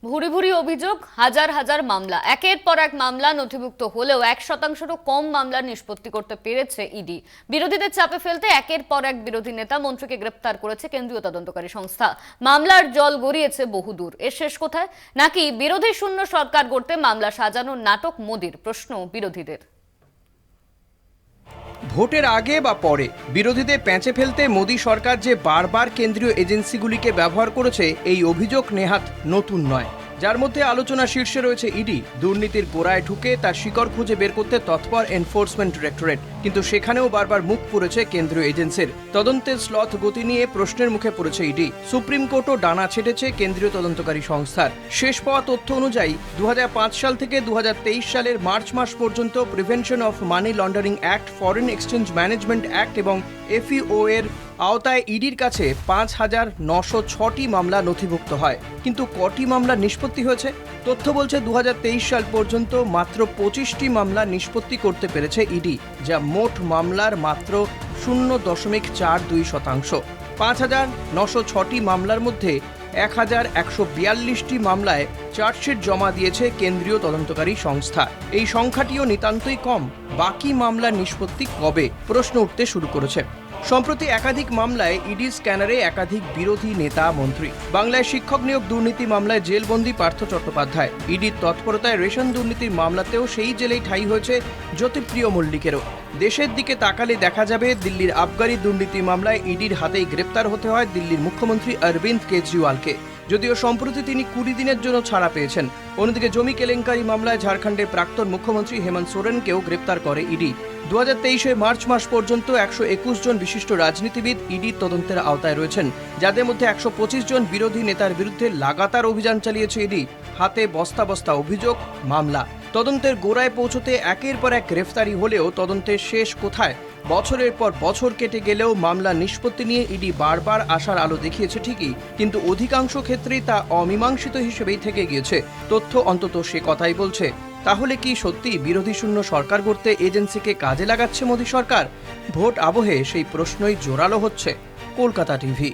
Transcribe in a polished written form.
ভুরি ভুরি অভিযোগ, হাজার হাজার মামলা, একের পর এক মামলা নথিভুক্ত হলেও 1%-রও কম মামলা নিষ্পত্তি করতে পেরেছে ইডি। বিরোধীদের চাপে ফেলতে একের পর এক বিরোধী নেতা মন্ত্রীকে গ্রেপ্তার করেছে কেন্দ্রীয় তদন্তকারী সংস্থা। মামলার জল গড়িয়েছে বহুদূর। এর শেষ কোথায়? নাকি বিরোধী শূন্য সরকার গড়তে মামলা সাজানোর নাটক মোদির? প্রশ্ন বিরোধীদের। ভোটের আগে বা পরে বিরোধীদের প্যাঁচে ফেলতে মোদী সরকার যে বারবার কেন্দ্রীয় এজেন্সিগুলিকে ব্যবহার করেছে, এই অভিযোগ নেহাত নতুন নয়। যার মধ্যে আলোচনা শীর্ষে রয়েছে ইডি। দুর্নীতির গোড়ায় ঢুকে তার শিকড় খুঁজে বের করতে তৎপর এনফোর্সমেন্ট ডিরেক্টরেট, কিন্তু সেখানেও বারবার মুখ পুড়েছে কেন্দ্রীয় এজেন্সির। তদন্তের স্লথ গতি নিয়ে প্রশ্নের মুখে পড়েছে ইডি। সুপ্রিম কোর্টও ডানা ছেটেছে কেন্দ্রীয় তদন্তকারী সংস্থার। শেষ পাওয়া তথ্য অনুযায়ী 2005 সাল থেকে 2023 সালের মার্চ মাস পর্যন্ত prevention of money laundering act, foreign exchange management act এবং এফইও এর আওতায় ইডির কাছে 5,906টি মামলা নথিভুক্ত হয়। কিন্তু কটি মামলা নিষ্পত্তি হয়েছে? তথ্য বলছে 2023 সাল পর্যন্ত মাত্র 25টি মামলা নিষ্পত্তি করতে পেরেছে ইডি, যা মোট মামলার মাত্র 0.42%। 5,906টি মামলার মধ্যে 1,142টি মামলায় চার্জশিট জমা দিয়েছে কেন্দ্রীয় তদন্তকারী সংস্থা। এই সংখ্যাটিও নিতান্তই কম। বাকি মামলার নিষ্পত্তি কবে? প্রশ্ন উঠতে শুরু করেছে। সম্প্রতি একাধিক মামলায় ইডি স্ক্যানারে একাধিক বিরোধী নেতা মন্ত্রী। বাংলায় শিক্ষক নিয়োগ দুর্নীতি মামলায় জেলবন্দি পার্থ চট্টোপাধ্যায়। ইডির তৎপরতায় রেশন দুর্নীতির মামলাতেও সেই জেলেই ঠাঁই হয়েছে জ্যোতিপ্রিয় মল্লিকেরও। দেশের দিকে তাকালে দেখা যাবে দিল্লির আবগারি দুর্নীতি মামলায় ইডির হাতেই গ্রেপ্তার হতে হয় দিল্লির মুখ্যমন্ত্রী অরবিন্দ কেজরিওয়ালকে। যদিও সম্প্রতি তিনি 20 দিনের জন্য ছাড়া পেয়েছেন। অন্যদিকে জমি কেলেঙ্কারি মামলায় ঝাড়খণ্ডের প্রাক্তন মুখ্যমন্ত্রী হেমন্ত সোরেনকেও গ্রেপ্তার করে ইডি। 2023 মার্চ মাস পর্যন্ত 121 জন বিশিষ্ট রাজনীতিবিদ ইডির তদন্তের আওতায় রয়েছেন, যাদের মধ্যে 125 জন বিরোধী নেতার বিরুদ্ধে লাগাতার অভিযান চালিয়েছে ইডি। হাতে বস্তা বস্তা অভিযোগ, মামলা। তদন্তের গোড়ায় পৌঁছতে একের পর এক গ্রেফতারি হলেও তদন্তের শেষ কোথায়? বছরের পর বছর কেটে গেলেও মামলা নিষ্পত্তি নিয়ে ইডি বারবার আশার আলো দেখিয়েছে ঠিকই, কিন্তু অধিকাংশ ক্ষেত্রেই তা অমীমাংসিত হিসেবেই থেকে গিয়েছে। তথ্য অন্তত সে কথাই বলছে। তাহলে কি সত্যি বিরোধী শূন্য সরকার গড়তে এজেন্সিকে কাজে লাগাচ্ছে মোদী সরকার? ভোট আবহে সেই প্রশ্নই জোরালো হচ্ছে। কলকাতা টিভি।